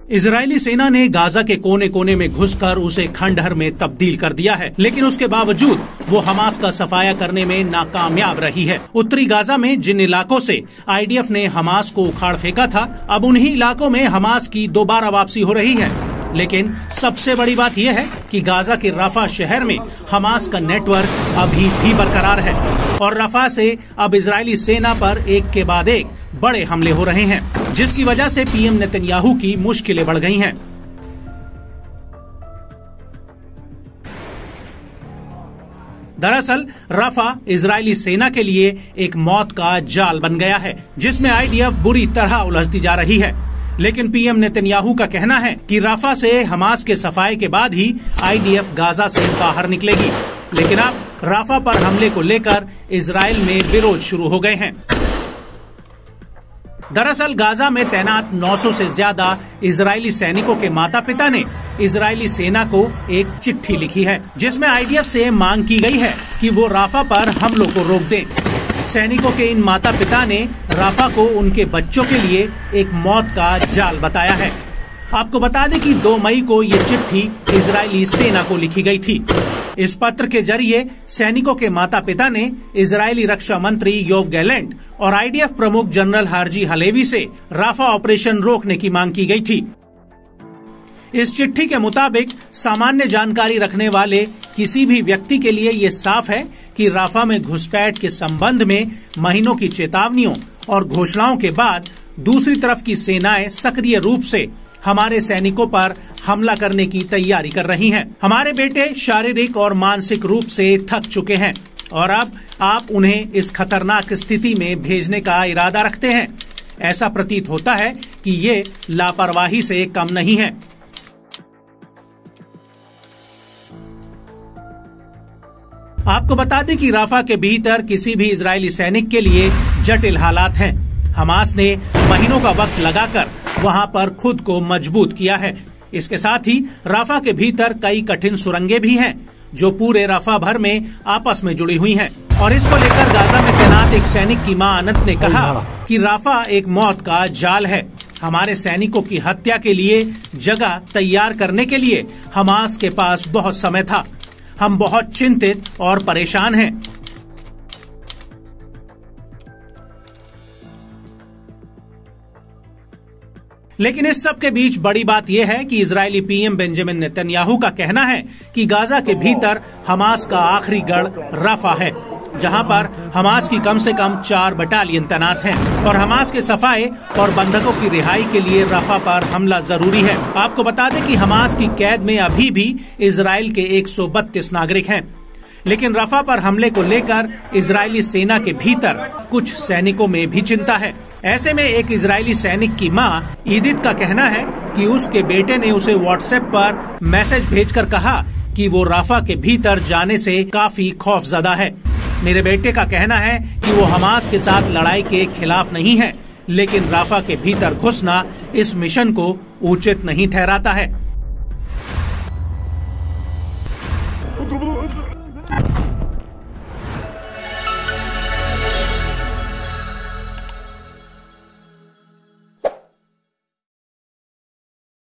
Israeli सेना ने Gaza के कोने कोने में घुसकर उसे खंडहर में तब्दील कर दिया है, लेकिन उसके बावजूद वो हमास का सफाया करने में नाकामयाब रही है। उत्तरी गाजा में जिन इलाकों से आईडीएफ ने हमास को उखाड़ फेंका था, अब उन्हीं इलाकों में हमास की दोबारा वापसी हो रही है। लेकिन सबसे बड़ी बात यह है कि गाजा के रफा शहर में हमास का नेटवर्क अभी भी बरकरार है और रफा से अब इजरायली सेना पर एक के बाद एक बड़े हमले हो रहे हैं, जिसकी वजह से पीएम नेतन्याहू की मुश्किलें बढ़ गई हैं। दरअसल रफा इजरायली सेना के लिए एक मौत का जाल बन गया है, जिसमें आईडीएफ बुरी तरह उलझती जा रही है। लेकिन पीएम नेतन्याहू का कहना है कि रफा से हमास के सफाए के बाद ही आईडीएफ गाजा से बाहर निकलेगी। लेकिन अब रफा पर हमले को लेकर इजराइल में विरोध शुरू हो गए हैं। दरअसल गाजा में तैनात 900 से ज्यादा इजरायली सैनिकों के माता पिता ने इजरायली सेना को एक चिट्ठी लिखी है, जिसमें आईडीएफ से मांग की गई है कि वो राफा पर हमलों को रोक दें। सैनिकों के इन माता पिता ने राफा को उनके बच्चों के लिए एक मौत का जाल बताया है। आपको बता दें कि 2 मई को ये चिट्ठी इजरायली सेना को लिखी गई थी। इस पत्र के जरिए सैनिकों के माता पिता ने इजरायली रक्षा मंत्री योव गैलेंट और आईडीएफ प्रमुख जनरल हार्जी हलेवी से राफा ऑपरेशन रोकने की मांग की गई थी। इस चिट्ठी के मुताबिक सामान्य जानकारी रखने वाले किसी भी व्यक्ति के लिए ये साफ है कि राफा में घुसपैठ के संबंध में महीनों की चेतावनियों और घोषणाओं के बाद दूसरी तरफ की सेनाएं सक्रिय रूप से हमारे सैनिकों पर हमला करने की तैयारी कर रही हैं। हमारे बेटे शारीरिक और मानसिक रूप से थक चुके हैं और अब आप उन्हें इस खतरनाक स्थिति में भेजने का इरादा रखते हैं। ऐसा प्रतीत होता है कि ये लापरवाही से कम नहीं है। आपको बता दें कि राफा के भीतर किसी भी इजरायली सैनिक के लिए जटिल हालात हैं। हमास ने महीनों का वक्त लगाकर वहां पर खुद को मजबूत किया है। इसके साथ ही राफा के भीतर कई कठिन सुरंगें भी हैं, जो पूरे राफा भर में आपस में जुड़ी हुई हैं। और इसको लेकर गाजा में तैनात एक सैनिक की मां अनंत ने कहा कि राफा एक मौत का जाल है। हमारे सैनिकों की हत्या के लिए जगह तैयार करने के लिए हमास के पास बहुत समय था। हम बहुत चिंतित और परेशान हैं। लेकिन इस सब के बीच बड़ी बात यह है कि इजरायली पीएम बेंजामिन नेतन्याहू का कहना है कि गाजा के भीतर हमास का आखिरी गढ़ रफा है, जहां पर हमास की कम से कम 4 बटालियन तैनात हैं और हमास के सफाए और बंधकों की रिहाई के लिए रफा पर हमला जरूरी है। आपको बता दें कि हमास की कैद में अभी भी इजराइल के 132 नागरिक हैं। लेकिन रफा पर हमले को लेकर इजरायली सेना के भीतर कुछ सैनिकों में भी चिंता है। ऐसे में एक इजरायली सैनिक की मां ईदित का कहना है कि उसके बेटे ने उसे व्हाट्सएप पर मैसेज भेजकर कहा कि वो राफा के भीतर जाने से काफी खौफजदा है। मेरे बेटे का कहना है कि वो हमास के साथ लड़ाई के खिलाफ नहीं है, लेकिन राफा के भीतर घुसना इस मिशन को उचित नहीं ठहराता है।